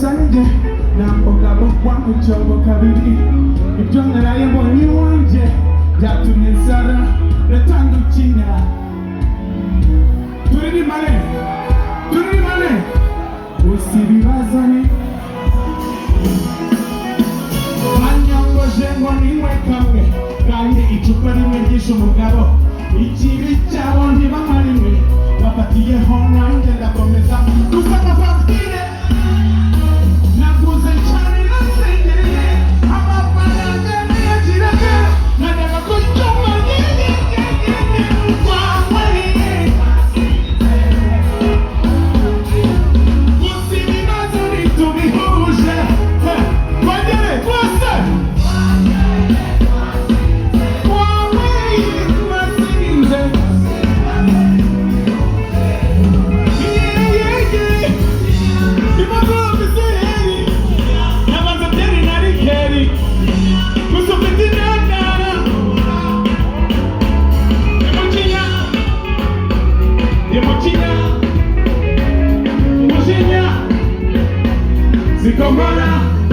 Sanje namboga bokwa mucobo kabiri ibyo naraye mbonye iwanje byatumye nsara natandukira turi mane usi bibazane banyongoje ngo niwe kamwe kandi icupa rimwe ryishe umugabo ikibi cyabo ntibanywa rimwe bafatiyeho nanjye ndakomeza gusa amafatire naguze cyane nasengereye amafaranga niyagiraga najyaga kucyuma gusa ibibazo ntitubihuje twongere twose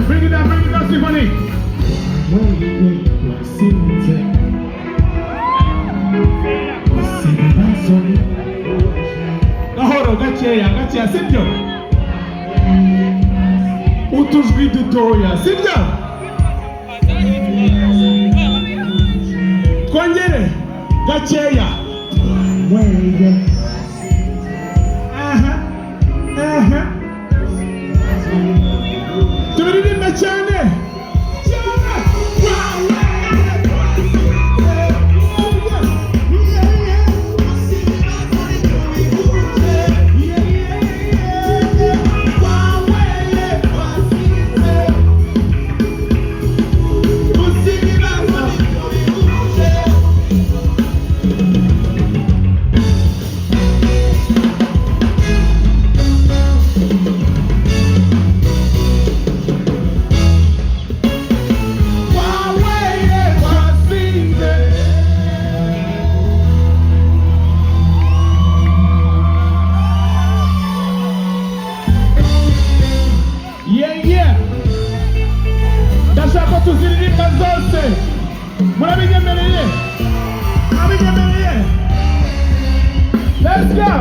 Bring it down, Tiffany. Gahoro gakeya sibyo utujwi dutoya sibyo twongere gakeya turirimba cyane tuziririmba zose murabinyemereye let's go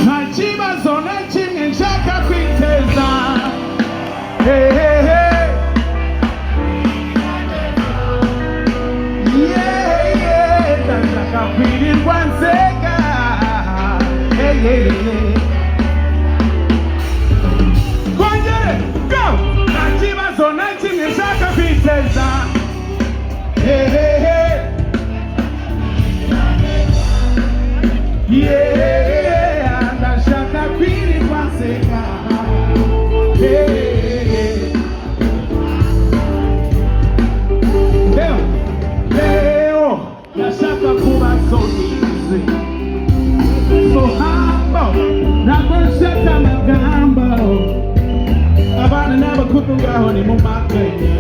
nta kibazo na kimwe nshaka kwiteza ndashaka kwirirwa nseka kongere go nta kibazo na kimwe nshaka kwiteza ndashaka kwirirwa nseka leo ndashaka kuba sonize so humble nakoshaka amagambo abana n'abakuru ngaho ni mu makanya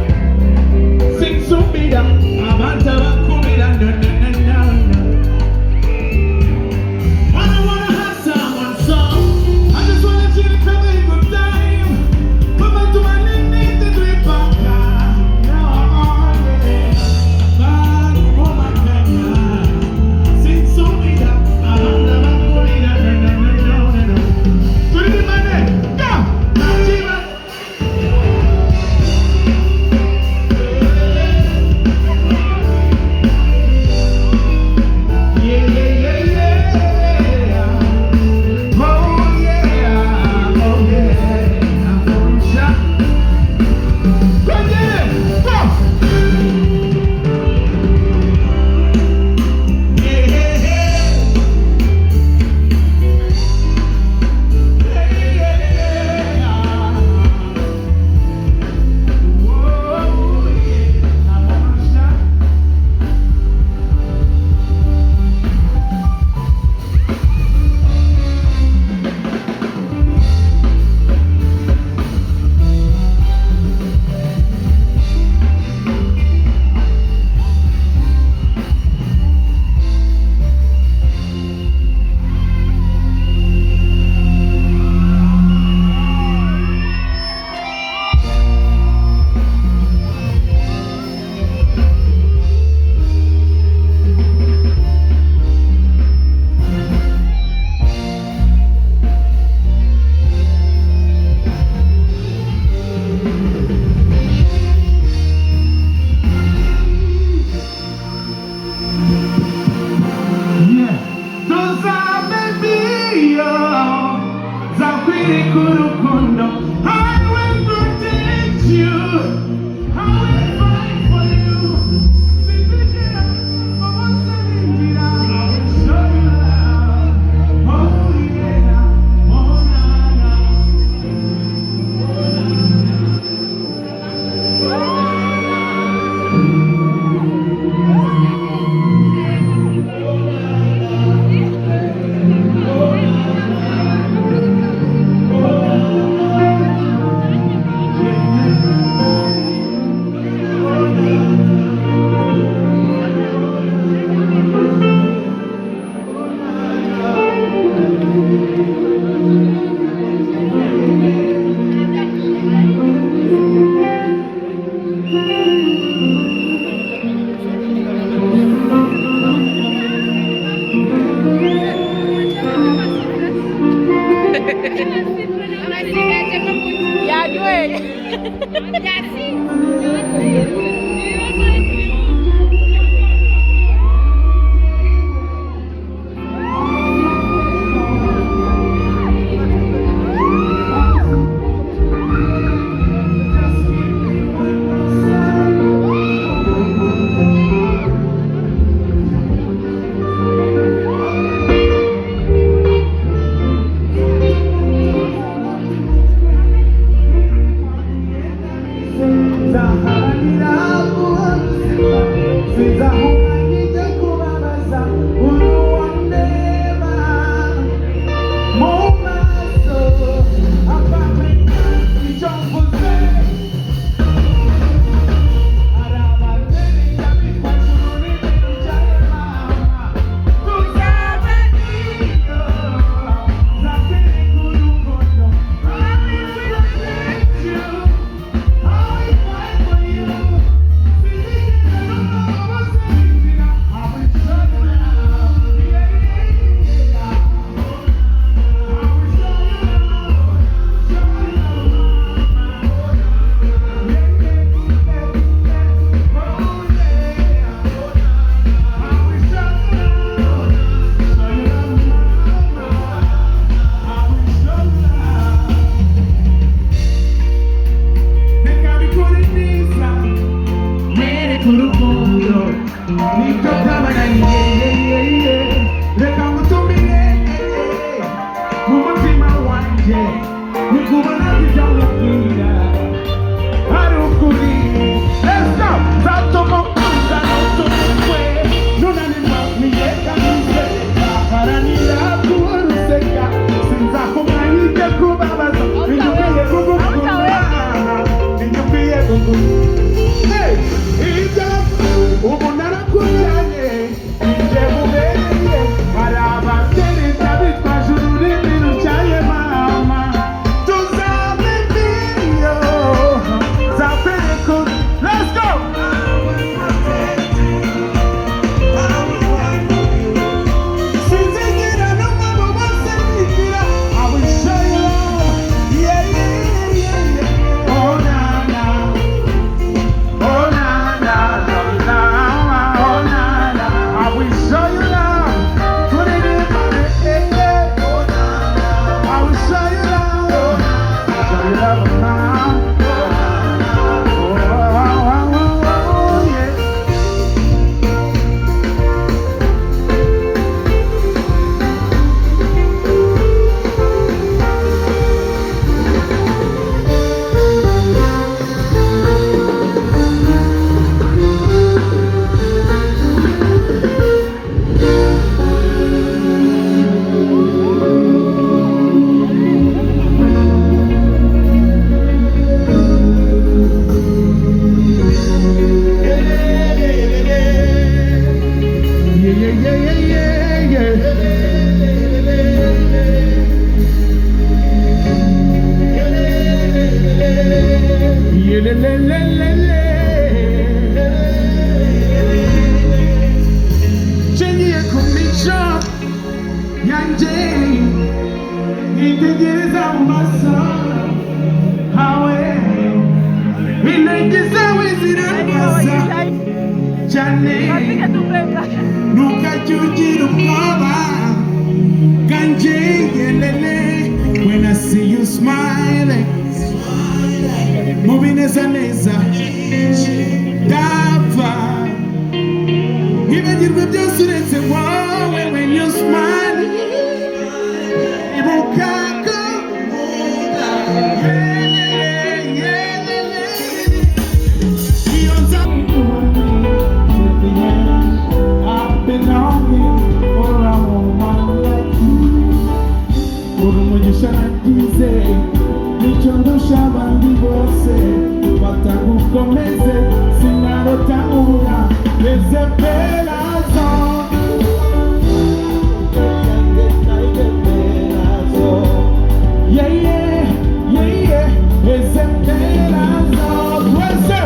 sinsubira abantu bakubira no I don't wanna have someone so I just wanna chill and have a good time put my to my knees and drip back nzahumanyije kubabaza uruwandeba mu maso akamenya icyo mvuze arabatereka bitwaje ururimi rubyaye mama tuzaba niyo nzakwereka urukundo I will thank you I fight for you Nunca chuchiru mama Kanje yelele When I see you smiling Moving as a neza Dava Even you could just say wow when you smile Ibukaka Nichondosha bandi bose batagukomeze sinarotahura ezepelazo yeah yeah yeah yeah ezepelazo wese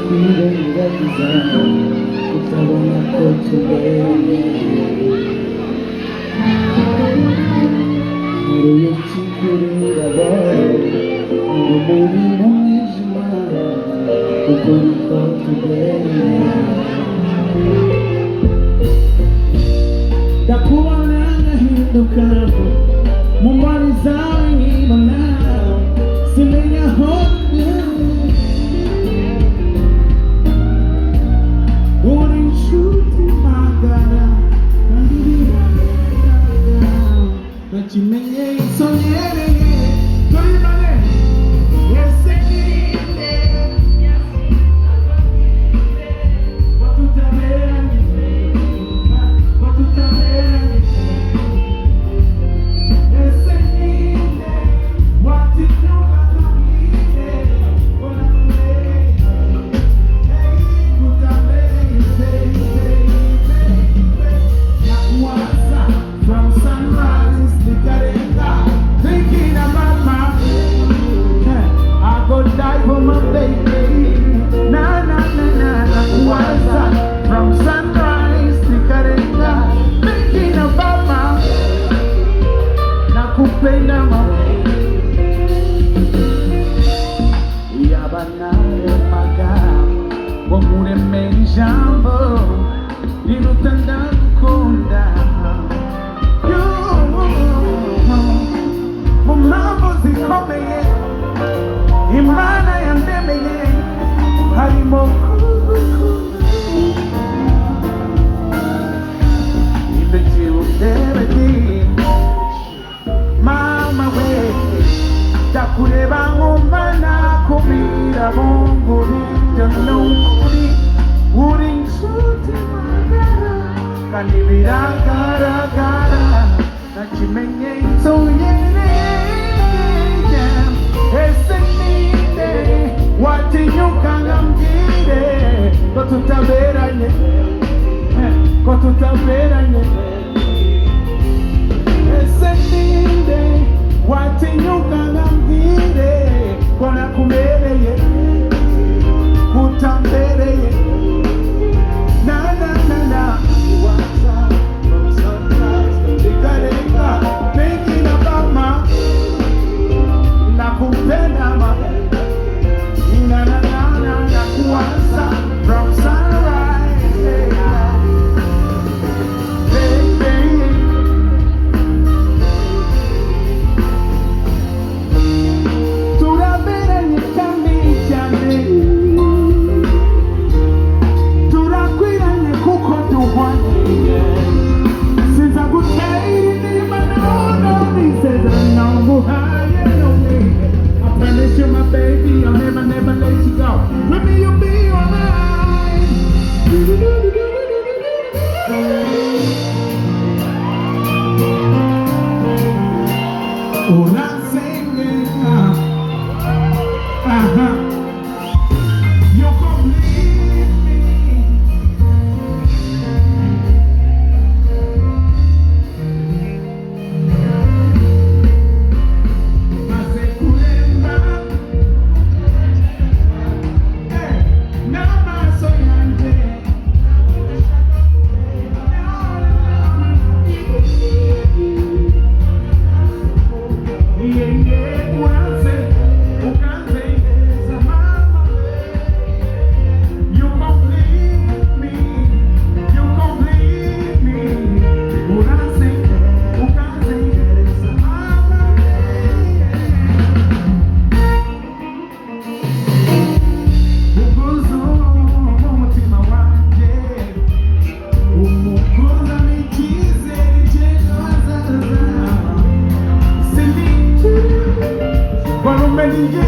birengagiza kutabona ko tuberanye uruye kikururaba urumuri mu mwijima kuko niko tuberanye ndakubona ngahinduka mu mboni zawe nkibona simenya aho uri inshuti magara kandi biragenda ntakimenyetso nyereye turi bane ese ninde watutaberanye ese ninde watinyuka ntuhinde from sunrise to Karenga, thinking about my I go die for my baby. Na na na na na. From sunrise to Karenga, thinking about my nakupenda ma yabanare magamo wamuremera ijambo rirutanda gukunda mu mpamvu zikomeye Imana yandemeye harimo mama we ndakureba nkumva nakumira bunguri nukuri uri inshuti magara kandi biragaragara nta kimenyetso nyereye ese ninde watinyuka ngambwire ko tutaberanye ko tutaberanye ese ninde watinyuka ngambwire ko nakubereye kutambereye na na na na from sunrise to Karenga thinking about my nakupenda ma na na na na nakuwaza from sunrise turaberanye kandi cyane turakwiranye kuko duhwanye sinza gutera intima naona isezerano nguhaye none I promise you my baby I'll never never let you go with me you'll be alright you complete me Nasekuremba n'amaso yanjye uranze ukanzengeza mama you complete me uranze ukanzengeza mama uguzo mu mutima wanjye umukoza n'icyizere cy'ejo hazaza sinzi wari umenya